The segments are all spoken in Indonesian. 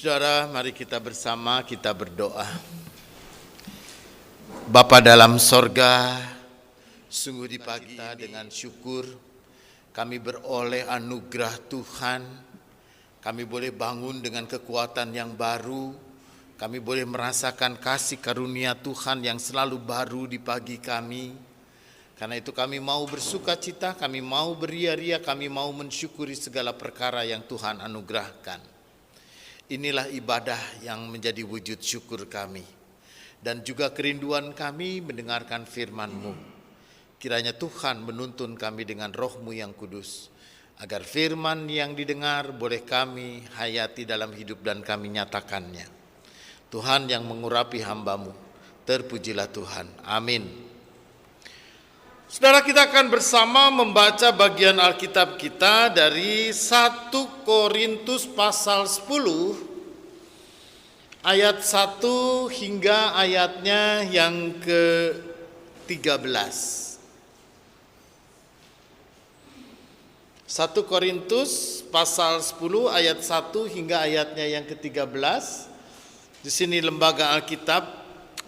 Saudara, mari kita bersama kita berdoa. Bapa dalam sorga, sungguh di pagi ini dengan syukur kami beroleh anugerah Tuhan. Kami boleh bangun dengan kekuatan yang baru. Kami boleh merasakan kasih karunia Tuhan yang selalu baru di pagi kami. Karena itu kami mau bersuka cita, kami mau beria-ria, kami mau mensyukuri segala perkara yang Tuhan anugerahkan. Inilah ibadah yang menjadi wujud syukur kami. Dan juga kerinduan kami mendengarkan firman-Mu. Kiranya Tuhan menuntun kami dengan Roh-Mu yang kudus. Agar firman yang didengar boleh kami hayati dalam hidup dan kami nyatakannya. Tuhan yang mengurapi hamba-Mu, terpujilah Tuhan. Amin. Saudara, kita akan bersama membaca bagian Alkitab kita dari 1 Korintus pasal 10 ayat 1 hingga ayatnya yang ke-13. 1 Korintus pasal 10 ayat 1 hingga ayatnya yang ke-13. Di sini Lembaga Alkitab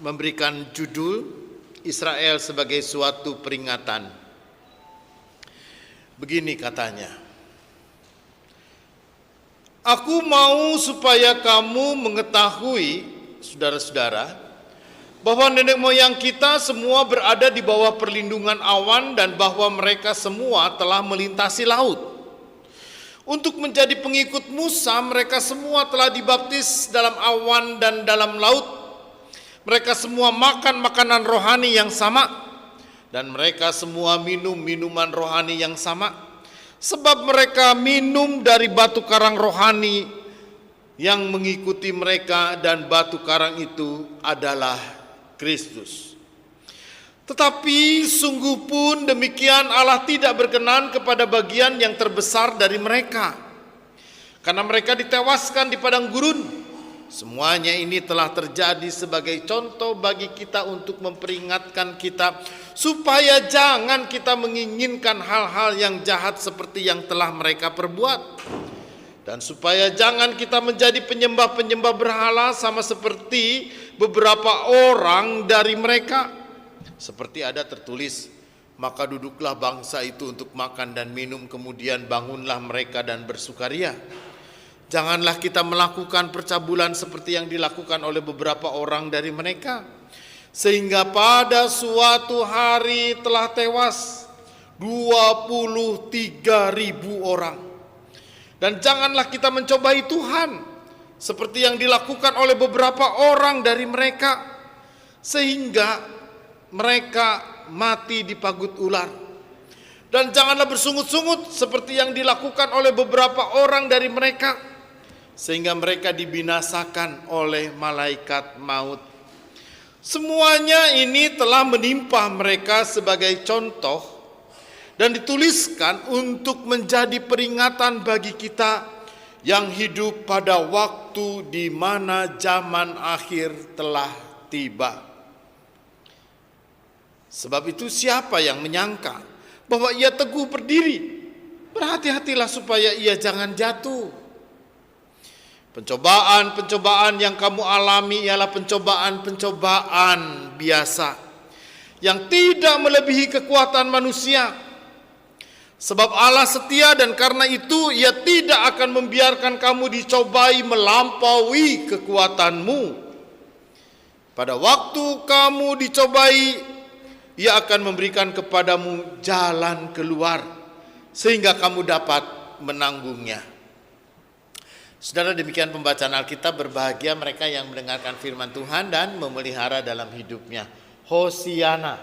memberikan judul Israel sebagai suatu peringatan. Begini katanya. Aku mau supaya kamu mengetahui, saudara-saudara, bahwa nenek moyang kita semua berada di bawah perlindungan awan dan bahwa mereka semua telah melintasi laut. Untuk menjadi pengikut Musa, mereka semua telah dibaptis dalam awan dan dalam laut. Mereka semua makan makanan rohani yang sama, dan mereka semua minum minuman rohani yang sama, sebab mereka minum dari batu karang rohani yang mengikuti mereka, dan batu karang itu adalah Kristus. Tetapi sungguh pun demikian Allah tidak berkenan kepada bagian yang terbesar dari mereka, karena mereka ditewaskan di padang gurun. Semuanya ini telah terjadi sebagai contoh bagi kita untuk memperingatkan kita supaya jangan kita menginginkan hal-hal yang jahat seperti yang telah mereka perbuat. Dan supaya jangan kita menjadi penyembah-penyembah berhala sama seperti beberapa orang dari mereka. Seperti ada tertulis, maka duduklah bangsa itu untuk makan dan minum, kemudian bangunlah mereka dan bersukaria. Janganlah kita melakukan percabulan seperti yang dilakukan oleh beberapa orang dari mereka, sehingga pada suatu hari telah tewas 23.000 orang. Dan janganlah kita mencobai Tuhan seperti yang dilakukan oleh beberapa orang dari mereka, sehingga mereka mati dipagut ular. Dan janganlah bersungut-sungut seperti yang dilakukan oleh beberapa orang dari mereka, sehingga mereka dibinasakan oleh malaikat maut. Semuanya ini telah menimpa mereka sebagai contoh dan dituliskan untuk menjadi peringatan bagi kita yang hidup pada waktu di mana zaman akhir telah tiba. Sebab itu siapa yang menyangka bahwa ia teguh berdiri? Berhati-hatilah supaya ia jangan jatuh. Pencobaan-pencobaan yang kamu alami ialah pencobaan-pencobaan biasa yang tidak melebihi kekuatan manusia. Sebab Allah setia dan karena itu Ia tidak akan membiarkan kamu dicobai melampaui kekuatanmu. Pada waktu kamu dicobai, Ia akan memberikan kepadamu jalan keluar sehingga kamu dapat menanggungnya. Saudara, demikian pembacaan Alkitab. Berbahagia mereka yang mendengarkan firman Tuhan dan memelihara dalam hidupnya. Hosiana.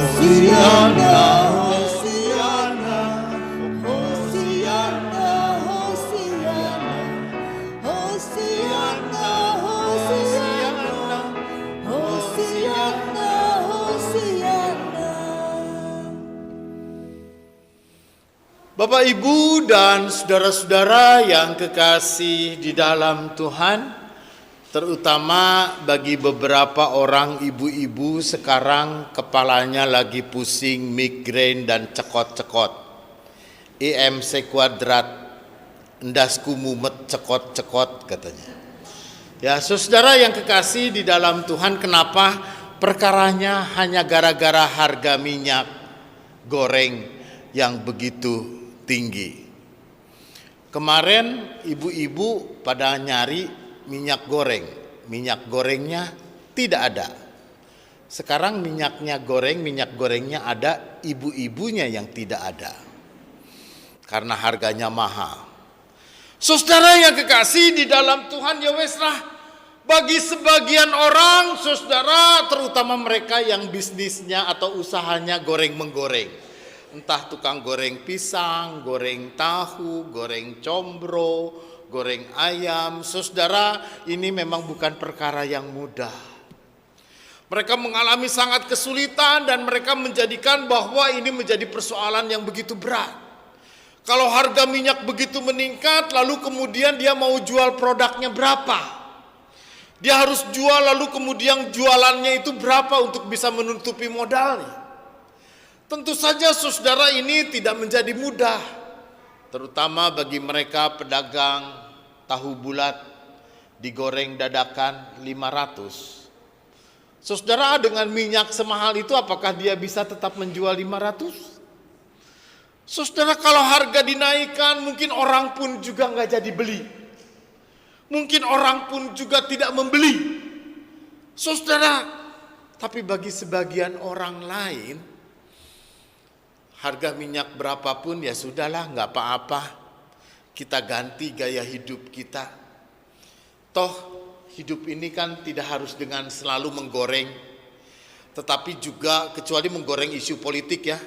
Hosiana. Bapak, Ibu, dan saudara-saudara yang kekasih di dalam Tuhan, Terutama bagi beberapa orang ibu-ibu sekarang kepalanya lagi pusing, migrain dan cekot-cekot. IMC kuadrat, endasku mumet cekot-cekot katanya. Ya saudara yang kekasih di dalam Tuhan, kenapa perkaranya hanya gara-gara harga minyak goreng yang begitu tinggi. Kemarin ibu-ibu pada nyari minyak goreng, minyak gorengnya tidak ada. Sekarang minyak gorengnya ada, ibu-ibunya yang tidak ada. Karena harganya mahal. Saudara yang kekasih di dalam Tuhan, ya weslah, bagi sebagian orang, saudara, terutama mereka yang bisnisnya atau usahanya goreng-menggoreng. Entah tukang goreng pisang, goreng tahu, goreng combro, goreng ayam. Saudara, ini memang bukan perkara yang mudah. Mereka mengalami sangat kesulitan dan mereka menjadikan bahwa ini menjadi persoalan yang begitu berat. Kalau harga minyak begitu meningkat, lalu kemudian dia mau jual produknya berapa? Dia harus jual, lalu kemudian jualannya itu berapa untuk bisa menutupi modalnya? Tentu saja saudara, ini tidak menjadi mudah, terutama bagi mereka pedagang tahu bulat digoreng dadakan 500. Saudara, dengan minyak semahal itu apakah dia bisa tetap menjual 500? Saudara, kalau harga dinaikkan mungkin orang pun juga nggak jadi beli. Mungkin orang pun juga tidak membeli. Saudara, tapi bagi sebagian orang lain, harga minyak berapapun ya sudahlah, nggak apa-apa. Kita ganti gaya hidup kita. Toh hidup ini kan tidak harus dengan selalu menggoreng. Tetapi juga kecuali menggoreng isu politik ya.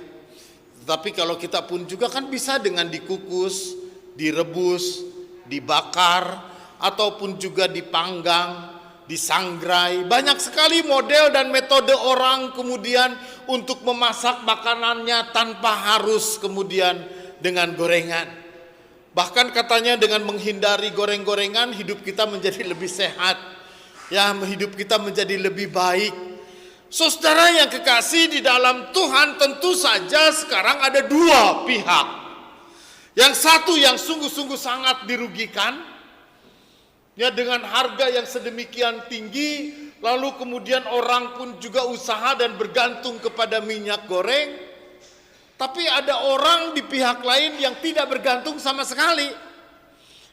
Tetapi kalau kita pun juga kan bisa dengan dikukus, direbus, dibakar, ataupun juga dipanggang, disangrai. Banyak sekali model dan metode orang kemudian untuk memasak makanannya tanpa harus kemudian dengan gorengan. Bahkan katanya dengan menghindari goreng-gorengan hidup kita menjadi lebih sehat. Ya, hidup kita menjadi lebih baik. Saudara yang kekasih di dalam Tuhan, tentu saja sekarang ada dua pihak. Yang satu yang sungguh-sungguh sangat dirugikan, ya, dengan harga yang sedemikian tinggi, lalu kemudian orang pun juga usaha dan bergantung kepada minyak goreng. Tapi ada orang di pihak lain yang tidak bergantung sama sekali.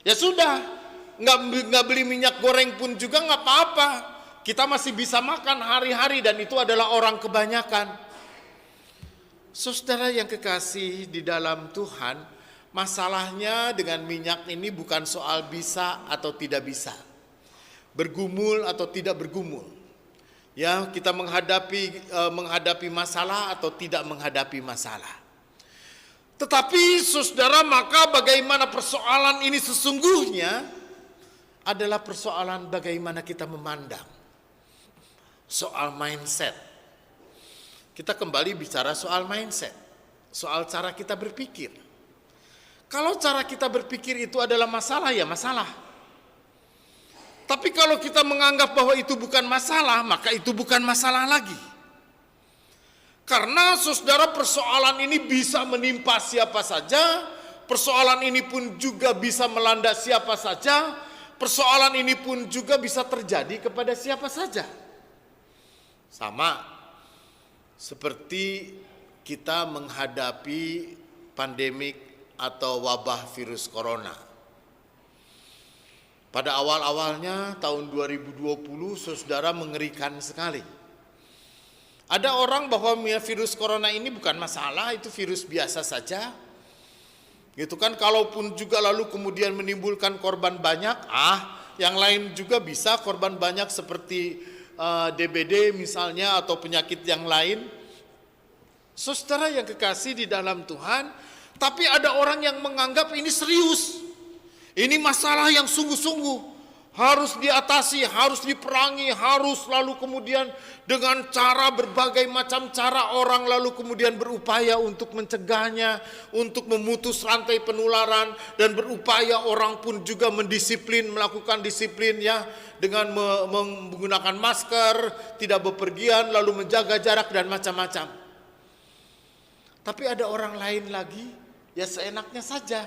Ya sudah, nggak beli minyak goreng pun juga nggak apa-apa. Kita masih bisa makan hari-hari dan itu adalah orang kebanyakan. Saudara yang kekasih di dalam Tuhan, masalahnya dengan minyak ini bukan soal bisa atau tidak bisa, bergumul atau tidak bergumul. Ya, kita menghadapi masalah atau tidak menghadapi masalah. Tetapi saudara, maka bagaimana persoalan ini sesungguhnya adalah persoalan bagaimana kita memandang. Soal mindset. Kita kembali bicara soal mindset, soal cara kita berpikir. Kalau cara kita berpikir itu adalah masalah, ya masalah. Tapi kalau kita menganggap bahwa itu bukan masalah, maka itu bukan masalah lagi. Karena saudara, persoalan ini bisa menimpa siapa saja, persoalan ini pun juga bisa melanda siapa saja, persoalan ini pun juga bisa terjadi kepada siapa saja. Sama seperti kita menghadapi pandemik atau wabah virus corona. Pada awal-awalnya tahun 2020, saudara, mengerikan sekali. Ada orang bahwa virus corona ini bukan masalah, itu virus biasa saja. Gitu kan, kalaupun juga lalu kemudian menimbulkan korban banyak, yang lain juga bisa korban banyak seperti DBD misalnya atau penyakit yang lain. Saudara yang kekasih di dalam Tuhan, tapi ada orang yang menganggap ini serius. Ini masalah yang sungguh-sungguh harus diatasi, harus diperangi, harus lalu kemudian dengan cara berbagai macam cara orang lalu kemudian berupaya untuk mencegahnya, untuk memutus rantai penularan, dan berupaya orang pun juga melakukan disiplin ya, dengan menggunakan masker, tidak bepergian, lalu menjaga jarak dan macam-macam. Tapi ada orang lain lagi, ya seenaknya saja.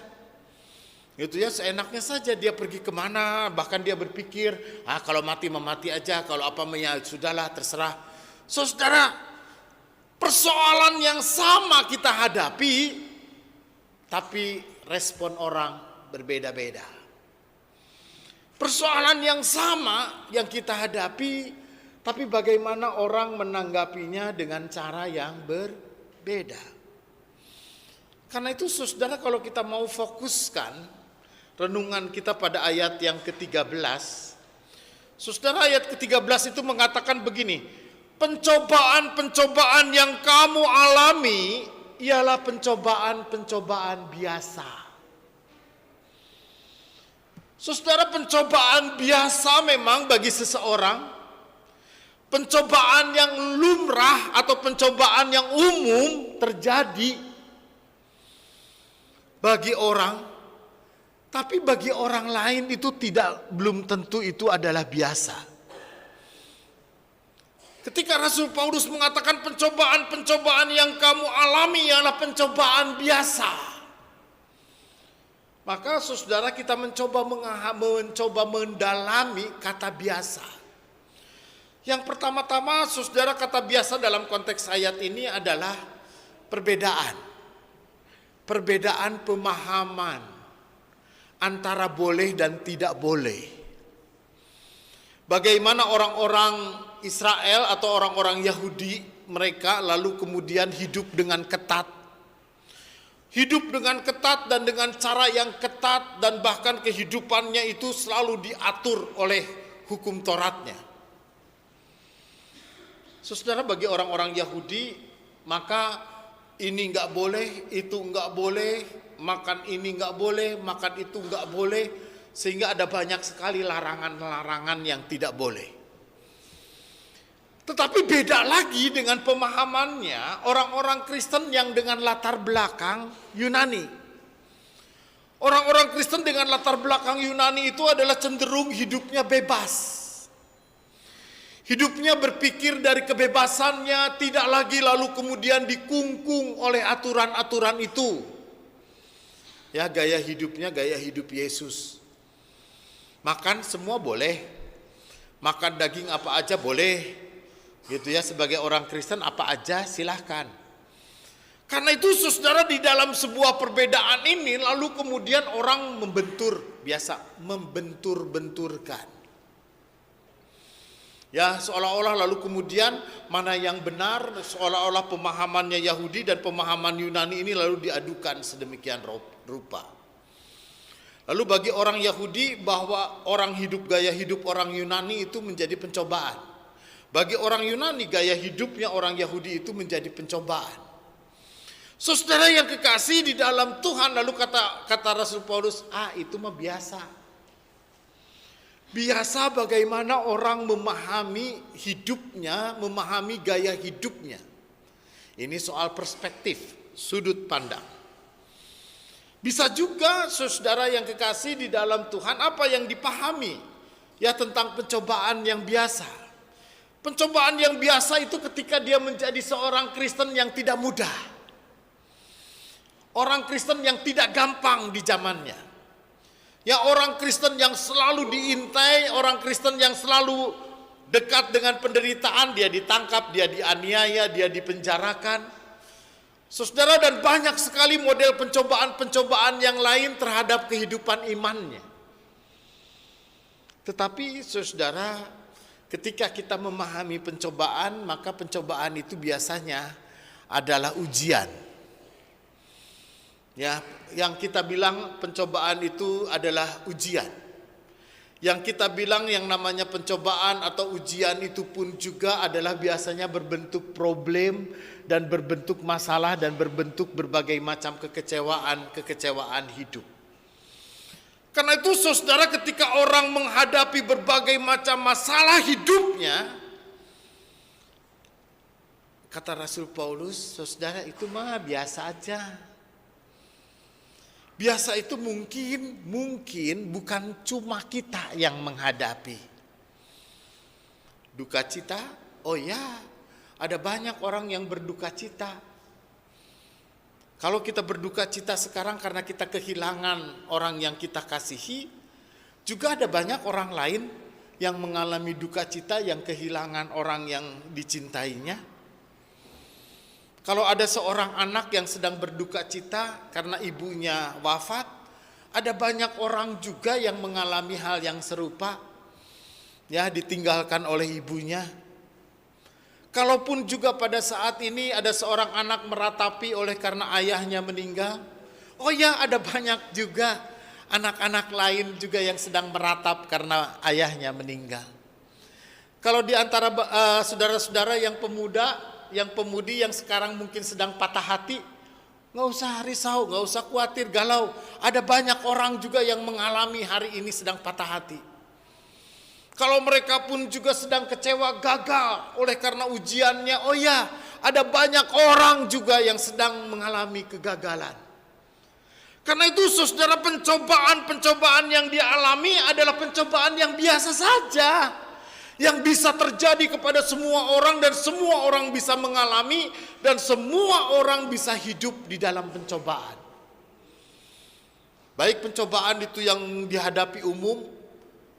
Itu ya, seenaknya saja dia pergi kemana, bahkan dia berpikir, kalau mati memati aja, kalau apa ya sudahlah, terserah. Saudara, persoalan yang sama kita hadapi, tapi respon orang berbeda-beda. Persoalan yang sama yang kita hadapi, tapi bagaimana orang menanggapinya dengan cara yang berbeda. Karena itu saudara, kalau kita mau fokuskan renungan kita pada ayat yang ke-13. Saudara, ayat ke-13 itu mengatakan begini, pencobaan-pencobaan yang kamu alami ialah pencobaan-pencobaan biasa. Saudara, pencobaan biasa memang bagi seseorang, pencobaan yang lumrah atau pencobaan yang umum terjadi bagi orang. Tapi bagi orang lain itu belum tentu itu adalah biasa. Ketika Rasul Paulus mengatakan pencobaan-pencobaan yang kamu alami adalah pencobaan biasa, maka saudara, kita mencoba mendalami kata biasa. Yang pertama-tama saudara, kata biasa dalam konteks ayat ini adalah perbedaan pemahaman antara boleh dan tidak boleh. Bagaimana orang-orang Israel atau orang-orang Yahudi, mereka lalu kemudian hidup dengan ketat. Hidup dengan ketat dan dengan cara yang ketat, dan bahkan kehidupannya itu selalu diatur oleh hukum Tauratnya. Saudara, bagi orang-orang Yahudi, maka ini enggak boleh, itu enggak boleh, makan ini enggak boleh, makan itu enggak boleh, sehingga ada banyak sekali larangan-larangan yang tidak boleh. Tetapi beda lagi dengan pemahamannya orang-orang Kristen yang dengan latar belakang Yunani. Orang-orang Kristen dengan latar belakang Yunani itu adalah cenderung hidupnya bebas. Hidupnya berpikir dari kebebasannya, tidak lagi lalu kemudian dikungkung oleh aturan-aturan itu. Ya, gaya hidupnya gaya hidup Yesus. Makan semua boleh. Makan daging apa aja boleh. Gitu ya, sebagai orang Kristen apa aja silahkan. Karena itu saudara, di dalam sebuah perbedaan ini lalu kemudian orang membentur-benturkan. Ya, seolah-olah lalu kemudian mana yang benar, seolah-olah pemahamannya Yahudi dan pemahaman Yunani ini lalu diadukan sedemikian rupa. Lalu bagi orang Yahudi, bahwa gaya hidup orang Yunani itu menjadi pencobaan. Bagi orang Yunani, gaya hidupnya orang Yahudi itu menjadi pencobaan. Saudara yang kekasih di dalam Tuhan, lalu kata Rasul Paulus, itu mah biasa. Biasa bagaimana orang memahami hidupnya, memahami gaya hidupnya. Ini soal perspektif, sudut pandang. Bisa juga saudara yang kekasih di dalam Tuhan, apa yang dipahami ya tentang pencobaan yang biasa. Pencobaan yang biasa itu ketika dia menjadi seorang Kristen yang tidak mudah. Orang Kristen yang tidak gampang di zamannya. Ya, orang Kristen yang selalu diintai, orang Kristen yang selalu dekat dengan penderitaan, dia ditangkap, dia dianiaya, dia dipenjarakan. Saudara, dan banyak sekali model pencobaan-pencobaan yang lain terhadap kehidupan imannya. Tetapi saudara, ketika kita memahami pencobaan, maka pencobaan itu biasanya adalah ujian. Ya, yang kita bilang pencobaan itu adalah ujian. Yang kita bilang yang namanya pencobaan atau ujian itu pun juga adalah biasanya berbentuk problem dan berbentuk masalah dan berbentuk berbagai macam kekecewaan hidup. Karena itu saudara, ketika orang menghadapi berbagai macam masalah hidupnya, kata Rasul Paulus, saudara, itu mah biasa aja. Biasa itu mungkin bukan cuma kita yang menghadapi. Duka cita, oh ya, ada banyak orang yang berduka cita. Kalau kita berduka cita sekarang karena kita kehilangan orang yang kita kasihi, juga ada banyak orang lain yang mengalami duka cita yang kehilangan orang yang dicintainya. Kalau ada seorang anak yang sedang berduka cita karena ibunya wafat, ada banyak orang juga yang mengalami hal yang serupa, ya, ditinggalkan oleh ibunya. Kalaupun juga pada saat ini ada seorang anak meratapi oleh karena ayahnya meninggal, oh ya, ada banyak juga anak-anak lain juga yang sedang meratap karena ayahnya meninggal. Kalau di antara saudara-saudara yang pemuda, yang pemudi yang sekarang mungkin sedang patah hati, nggak usah risau, nggak usah khawatir, galau. Ada banyak orang juga yang mengalami hari ini sedang patah hati. Kalau mereka pun juga sedang kecewa, gagal oleh karena ujiannya, oh ya, ada banyak orang juga yang sedang mengalami kegagalan. Karena itu saudara, pencobaan-pencobaan yang dialami adalah pencobaan yang biasa saja, yang bisa terjadi kepada semua orang, dan semua orang bisa mengalami, dan semua orang bisa hidup di dalam pencobaan. Baik pencobaan itu yang dihadapi umum,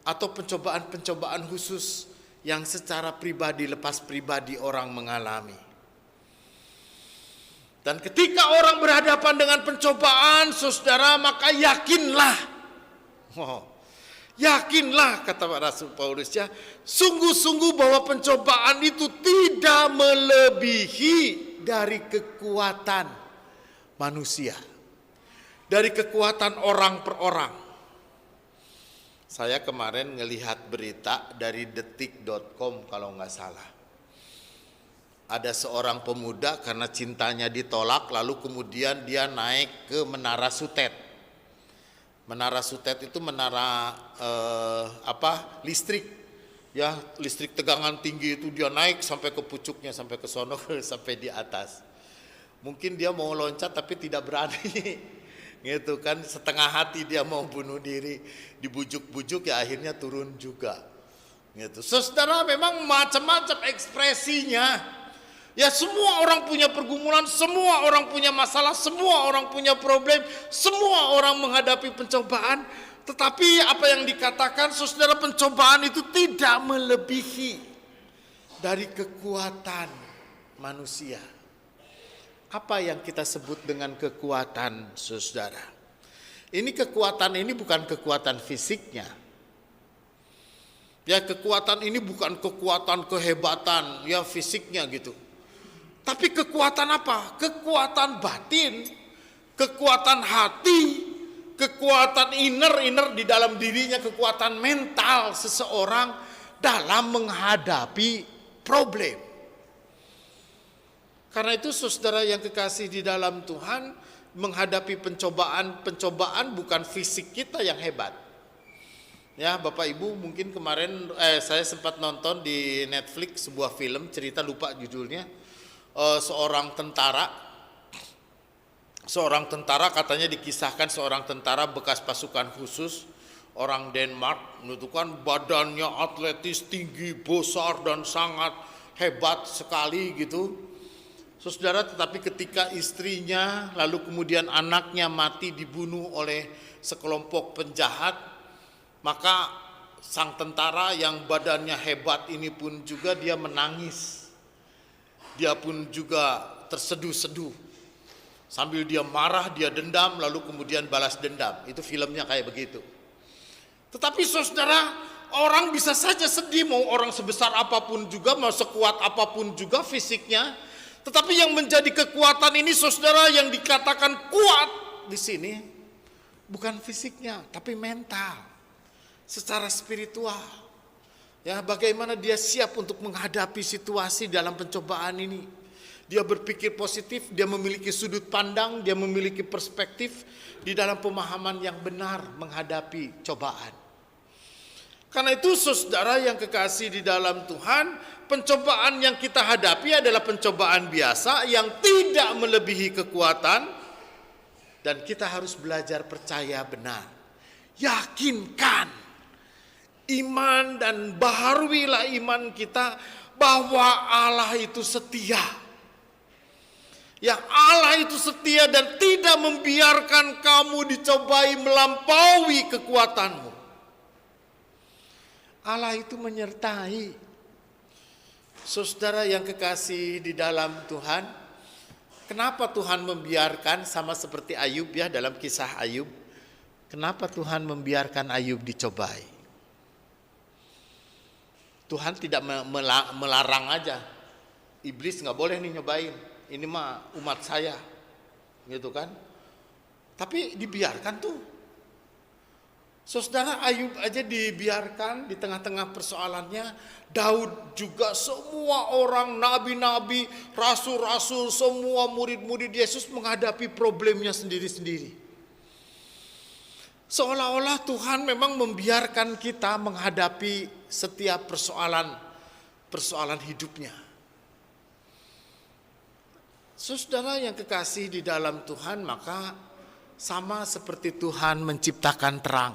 atau pencobaan-pencobaan khusus yang secara pribadi, lepas pribadi orang mengalami. Dan ketika orang berhadapan dengan pencobaan, saudara, maka yakinlah, yakinlah, kata Rasul Paulus, ya, sungguh-sungguh bahwa pencobaan itu tidak melebihi dari kekuatan manusia, dari kekuatan orang per orang. Saya kemarin ngelihat berita dari detik.com kalau nggak salah. Ada seorang pemuda karena cintanya ditolak, lalu kemudian dia naik ke Menara Sutet. Menara Sutet itu menara listrik, ya, listrik tegangan tinggi itu, dia naik sampai ke pucuknya, sampai ke sono, sampai di atas. Mungkin dia mau loncat tapi tidak berani. Gitu kan, setengah hati dia mau bunuh diri, dibujuk-bujuk, ya akhirnya turun juga. Gitu. Saudara, memang macam-macam ekspresinya. Ya, semua orang punya pergumulan, semua orang punya masalah, semua orang punya problem, semua orang menghadapi pencobaan. Tetapi apa yang dikatakan, saudara, pencobaan itu tidak melebihi dari kekuatan manusia. Apa yang kita sebut dengan kekuatan, saudara? Ini kekuatan ini bukan kekuatan fisiknya. Ya, kekuatan ini bukan kekuatan kehebatan, ya, fisiknya gitu. Tapi kekuatan apa? Kekuatan batin, kekuatan hati, kekuatan inner di dalam dirinya, kekuatan mental seseorang dalam menghadapi problem. Karena itu saudara yang kekasih di dalam Tuhan, menghadapi pencobaan bukan fisik kita yang hebat. Ya, Bapak Ibu, mungkin kemarin saya sempat nonton di Netflix sebuah film, cerita lupa judulnya. Seorang tentara katanya dikisahkan, seorang tentara bekas pasukan khusus orang Denmark, menunjukkan badannya atletis, tinggi, besar, dan sangat hebat sekali gitu. Saudara, tetapi ketika istrinya lalu kemudian anaknya mati dibunuh oleh sekelompok penjahat, maka sang tentara yang badannya hebat ini pun juga dia menangis. Dia pun juga terseduh-seduh. Sambil dia marah, dia dendam, lalu kemudian balas dendam. Itu filmnya kayak begitu. Tetapi saudara, orang bisa saja sedih, mau orang sebesar apapun juga, mau sekuat apapun juga fisiknya. Tetapi yang menjadi kekuatan ini, saudara, yang dikatakan kuat di sini bukan fisiknya, tapi mental, secara spiritual. Ya, bagaimana dia siap untuk menghadapi situasi dalam pencobaan ini. Dia berpikir positif, dia memiliki sudut pandang, dia memiliki perspektif di dalam pemahaman yang benar menghadapi cobaan. Karena itu saudara yang kekasih di dalam Tuhan, pencobaan yang kita hadapi adalah pencobaan biasa yang tidak melebihi kekuatan, dan kita harus belajar percaya benar. Yakinkan iman dan baharuilah iman kita bahwa Allah itu setia. Yang Allah itu setia dan tidak membiarkan kamu dicobai melampaui kekuatanmu. Allah itu menyertai. Saudara yang kekasih di dalam Tuhan, kenapa Tuhan membiarkan, sama seperti Ayub ya dalam kisah Ayub, kenapa Tuhan membiarkan Ayub dicobai? Tuhan tidak melarang aja, iblis nggak boleh nih nyobain, ini mah umat saya, gitu kan? Tapi dibiarkan tuh. Saudara, Ayub aja dibiarkan di tengah-tengah persoalannya. Daud juga, semua orang, nabi-nabi, rasul-rasul, semua murid-murid Yesus menghadapi problemnya sendiri-sendiri. Seolah-olah Tuhan memang membiarkan kita menghadapi setiap persoalan hidupnya. Saudara yang kekasih di dalam Tuhan, maka sama seperti Tuhan menciptakan terang,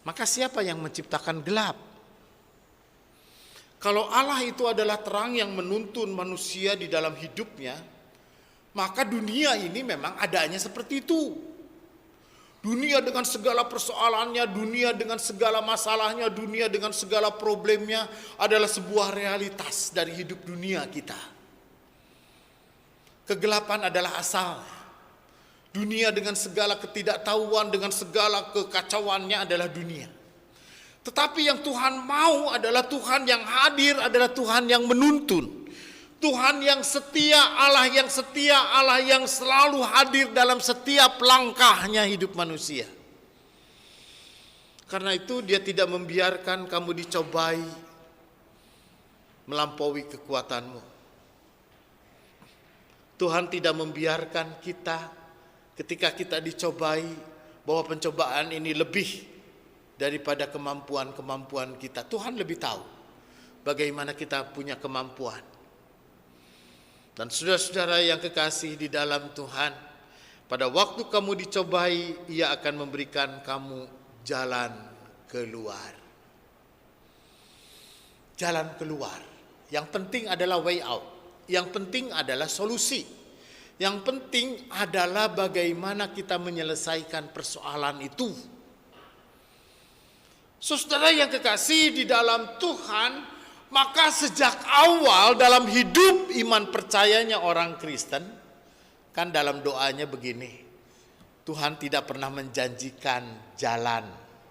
maka siapa yang menciptakan gelap? Kalau Allah itu adalah terang yang menuntun manusia di dalam hidupnya, maka dunia ini memang adanya seperti itu. Dunia dengan segala persoalannya, dunia dengan segala masalahnya, dunia dengan segala problemnya adalah sebuah realitas dari hidup dunia kita. Kegelapan adalah asal. Dunia dengan segala ketidaktahuan, dengan segala kekacauannya adalah dunia. Tetapi yang Tuhan mau adalah Tuhan yang hadir, adalah Tuhan yang menuntun. Tuhan yang setia, Allah yang setia, Allah yang selalu hadir dalam setiap langkahnya hidup manusia. Karena itu dia tidak membiarkan kamu dicobai melampaui kekuatanmu. Tuhan tidak membiarkan kita ketika kita dicobai bahwa pencobaan ini lebih daripada kemampuan-kemampuan kita. Tuhan lebih tahu bagaimana kita punya kemampuan. Dan saudara-saudara yang kekasih di dalam Tuhan, pada waktu kamu dicobai, Ia akan memberikan kamu jalan keluar. Jalan keluar. Yang penting adalah way out. Yang penting adalah solusi. Yang penting adalah bagaimana kita menyelesaikan persoalan itu. Saudara yang kekasih di dalam Tuhan, maka sejak awal dalam hidup iman percayanya orang Kristen, kan dalam doanya begini, Tuhan tidak pernah menjanjikan jalan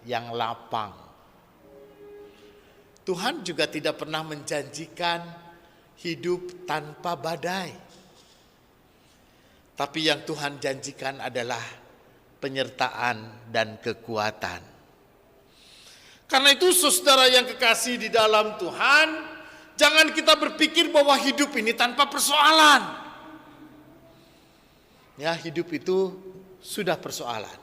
yang lapang. Tuhan juga tidak pernah menjanjikan hidup tanpa badai. Tapi yang Tuhan janjikan adalah penyertaan dan kekuatan. Karena itu saudara yang kekasih di dalam Tuhan, jangan kita berpikir bahwa hidup ini tanpa persoalan. Ya, hidup itu sudah persoalan.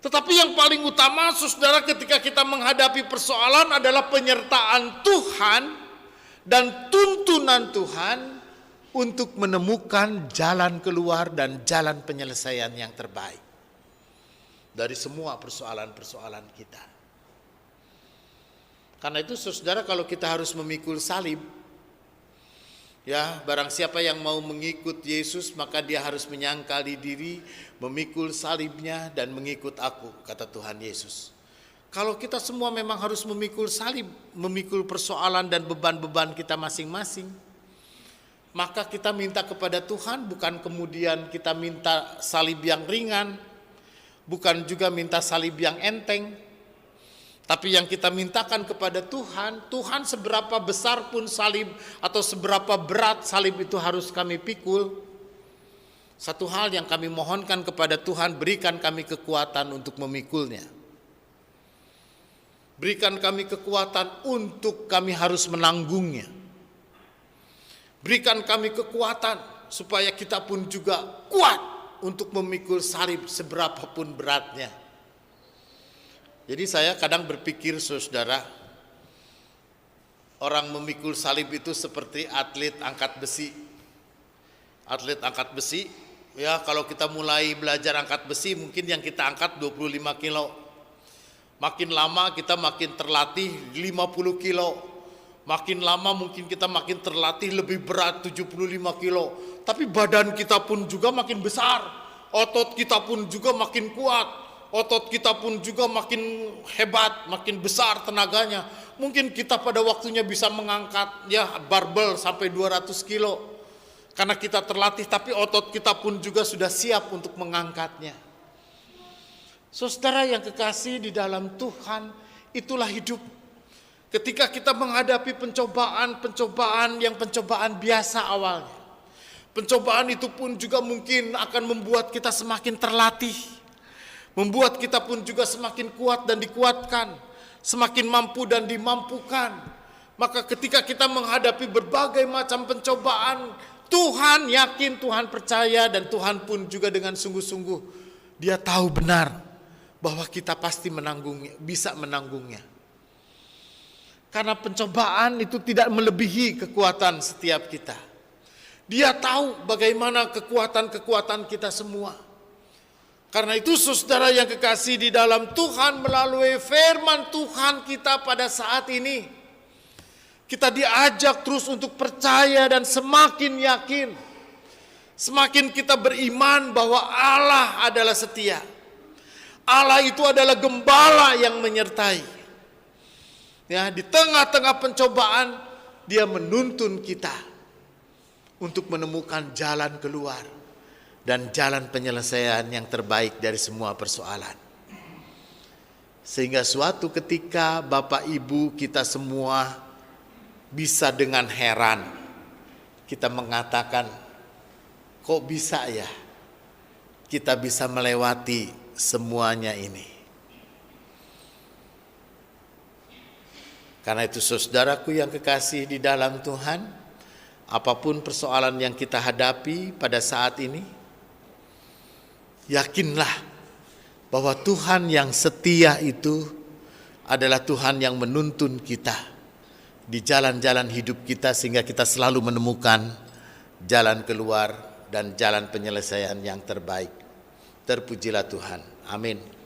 Tetapi yang paling utama saudara ketika kita menghadapi persoalan adalah penyertaan Tuhan dan tuntunan Tuhan untuk menemukan jalan keluar dan jalan penyelesaian yang terbaik dari semua persoalan-persoalan kita. Karena itu saudara, kalau kita harus memikul salib, ya, barang siapa yang mau mengikut Yesus maka dia harus menyangkali diri, memikul salibnya dan mengikut aku, kata Tuhan Yesus. Kalau kita semua memang harus memikul salib, memikul persoalan dan beban-beban kita masing-masing, maka kita minta kepada Tuhan, bukan kemudian kita minta salib yang ringan, bukan juga minta salib yang enteng, tapi yang kita mintakan kepada Tuhan, Tuhan seberapa besar pun salib atau seberapa berat salib itu harus kami pikul, satu hal yang kami mohonkan kepada Tuhan, berikan kami kekuatan untuk memikulnya. Berikan kami kekuatan untuk kami harus menanggungnya. Berikan kami kekuatan supaya kita pun juga kuat untuk memikul salib seberapapun beratnya. Jadi saya kadang berpikir, saudara, orang memikul salib itu seperti atlet angkat besi. Atlet angkat besi, ya kalau kita mulai belajar angkat besi, mungkin yang kita angkat 25 kilo. Makin lama kita makin terlatih 50 kilo. Makin lama mungkin kita makin terlatih lebih berat 75 kilo. Tapi badan kita pun juga makin besar. Otot kita pun juga makin kuat. Otot kita pun juga makin hebat, makin besar tenaganya. Mungkin kita pada waktunya bisa mengangkat ya barbel sampai 200 kilo. Karena kita terlatih, tapi otot kita pun juga sudah siap untuk mengangkatnya. Saudara yang kekasih di dalam Tuhan, itulah hidup. Ketika kita menghadapi pencobaan yang pencobaan biasa awalnya. Pencobaan itu pun juga mungkin akan membuat kita semakin terlatih. Membuat kita pun juga semakin kuat dan dikuatkan. Semakin mampu dan dimampukan. Maka ketika kita menghadapi berbagai macam pencobaan, Tuhan yakin, Tuhan percaya, dan Tuhan pun juga dengan sungguh-sungguh Dia tahu benar bahwa kita pasti menanggungnya, bisa menanggungnya. Karena pencobaan itu tidak melebihi kekuatan setiap kita. Dia tahu bagaimana kekuatan-kekuatan kita semua. Karena itu saudara yang kekasih di dalam Tuhan, melalui firman Tuhan kita pada saat ini, kita diajak terus untuk percaya dan semakin yakin. Semakin kita beriman bahwa Allah adalah setia. Allah itu adalah gembala yang menyertai. Ya, di tengah-tengah pencobaan Dia menuntun kita untuk menemukan jalan keluar dan jalan penyelesaian yang terbaik dari semua persoalan. Sehingga suatu ketika Bapak Ibu kita semua bisa dengan heran kita mengatakan, kok bisa ya kita bisa melewati semuanya ini. Karena itu saudaraku yang kekasih di dalam Tuhan, apapun persoalan yang kita hadapi pada saat ini, yakinlah bahwa Tuhan yang setia itu adalah Tuhan yang menuntun kita di jalan-jalan hidup kita, sehingga kita selalu menemukan jalan keluar dan jalan penyelesaian yang terbaik. Terpujilah Tuhan. Amin.